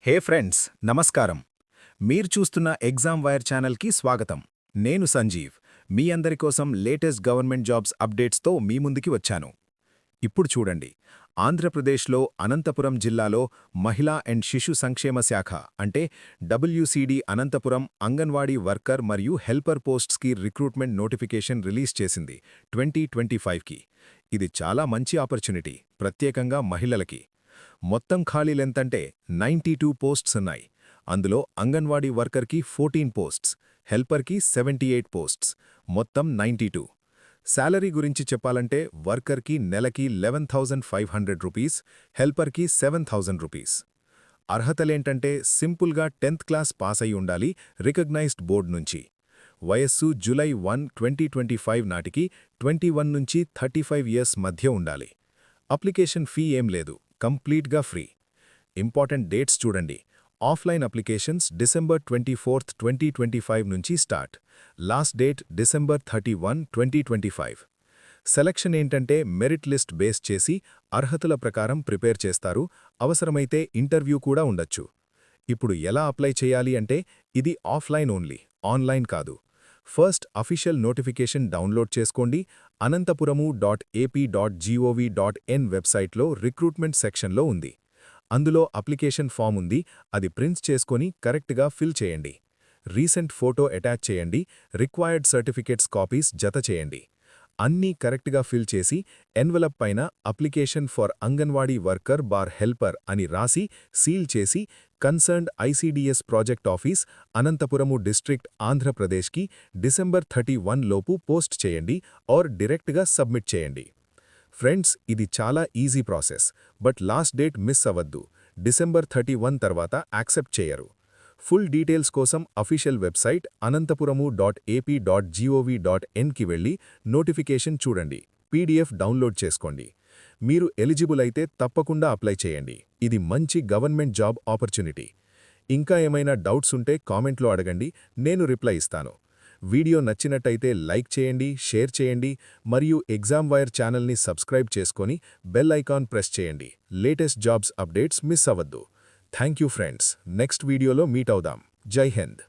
హే friends, నమస్కారం. మీరు చూస్తున్న ఎగ్జామ్ వైర్ ఛానల్కి స్వాగతం. నేను సంజీవ్, మీ అందరి కోసం లేటెస్ట్ గవర్నమెంట్ జాబ్స్ అప్డేట్స్తో మీ ముందుకి వచ్చాను. ఇప్పుడు చూడండి, ఆంధ్రప్రదేశ్లో అనంతపురం జిల్లాలో మహిళా అండ్ శిశు సంక్షేమ శాఖ అంటే WCD అనంతపురం అంగన్వాడీ వర్కర్ మరియు హెల్పర్ పోస్ట్స్కి రిక్రూట్మెంట్ నోటిఫికేషన్ రిలీజ్ చేసింది 2025కి. ఇది చాలా మంచి ఆపర్చునిటీ, ప్రత్యేకంగా మహిళలకి. మొత్తం ఖాళీలెంతంటే 92 పోస్ట్స్ ఉన్నాయి. అందులో అంగన్వాడీ వర్కర్కి 14 పోస్ట్స్, హెల్పర్కి 78 పోస్ట్స్, మొత్తం 92. శాలరీ గురించి చెప్పాలంటే వర్కర్కి నెలకి 11,500 రూపీస్, హెల్పర్కి 7,000 రూపీస్. అర్హతలేంటంటే సింపుల్గా 10th క్లాస్ పాస్ అయి ఉండాలి రికగ్నైజ్డ్ బోర్డ్ నుంచి. వయస్సు జూలై 1, 2025 నాటికి 21 నుంచి 35 ఇయర్స్ మధ్య ఉండాలి. అప్లికేషన్ ఫీ ఏం లేదు, కంప్లీట్గా ఫ్రీ. ఇంపార్టెంట్ డేట్స్ చూడండి. ఆఫ్లైన్ అప్లికేషన్స్ డిసెంబర్ 24, 2025 నుంచి start. Last date December 31, 2025. Selection ఏంటంటే మెరిట్ లిస్ట్ బేస్ చేసి అర్హతల ప్రకారం ప్రిపేర్ చేస్తారు. అవసరమైతే ఇంటర్వ్యూ కూడా ఉండొచ్చు. ఇప్పుడు ఎలా అప్లై చేయాలి అంటే ఇది ఆఫ్లైన్ ఓన్లీ, ఆన్లైన్ కాదు. ఫస్ట్ అఫీషియల్ నోటిఫికేషన్ డౌన్లోడ్ చేసుకోండి. anantapuram.ap.gov.in వెబ్సైట్లో రిక్రూట్మెంట్ సెక్షన్లో ఉంది. అందులో అప్లికేషన్ ఫామ్ ఉంది, అది ప్రింట్ చేసుకొని కరెక్ట్గా ఫిల్ చేయండి. రీసెంట్ ఫోటో అటాచ్ చేయండి, రిక్వైర్డ్ సర్టిఫికేట్స్ కాపీస్ జత చేయండి. అన్నీ కరెక్ట్గా ఫిల్ చేసి ఎన్వలప్ పైన application for Anganwadi worker bar helper అని రాసి సీల్ చేసి concerned ICDS project office Anantapuramu district ఆంధ్రప్రదేశ్కి డిసెంబర్ 31 లోపు పోస్ట్ చేయండి ఆర్ డైరెక్ట్గా సబ్మిట్ చేయండి. ఫ్రెండ్స్, ఇది చాలా easy process, but last date miss అవ్వద్దు. డిసెంబర్ 31 తర్వాత యాక్సెప్ట్ చేయరు. ఫుల్ డీటెయిల్స్ కోసం అఫీషియల్ వెబ్సైట్ anantapuram.ap.gov.in కి వెళ్ళి నోటిఫికేషన్ చూడండి, PDF డౌన్లోడ్ చేసుకోండి. మీరు ఎలిజిబుల్ అయితే తప్పకుండా అప్లై చేయండి. ఇది మంచి గవర్నమెంట్ జాబ్ ఆపర్చునిటీ. ఇంకా ఏమైనా డౌట్స్ ఉంటే కామెంట్లో అడగండి, నేను రిప్లై ఇస్తాను. వీడియో నచ్చినట్టయితే లైక్ చేయండి, షేర్ చేయండి మరియు ఎగ్జామ్ వైర్ ఛానల్ని సబ్స్క్రైబ్ చేసుకొని బెల్ ఐకాన్ ప్రెస్ చేయండి. లేటెస్ట్ జాబ్స్ అప్డేట్స్ మిస్ అవ్వద్దు. Thank you friends. నెక్స్ట్ వీడియోలో మీట్ అవుదాం. జై హింద్.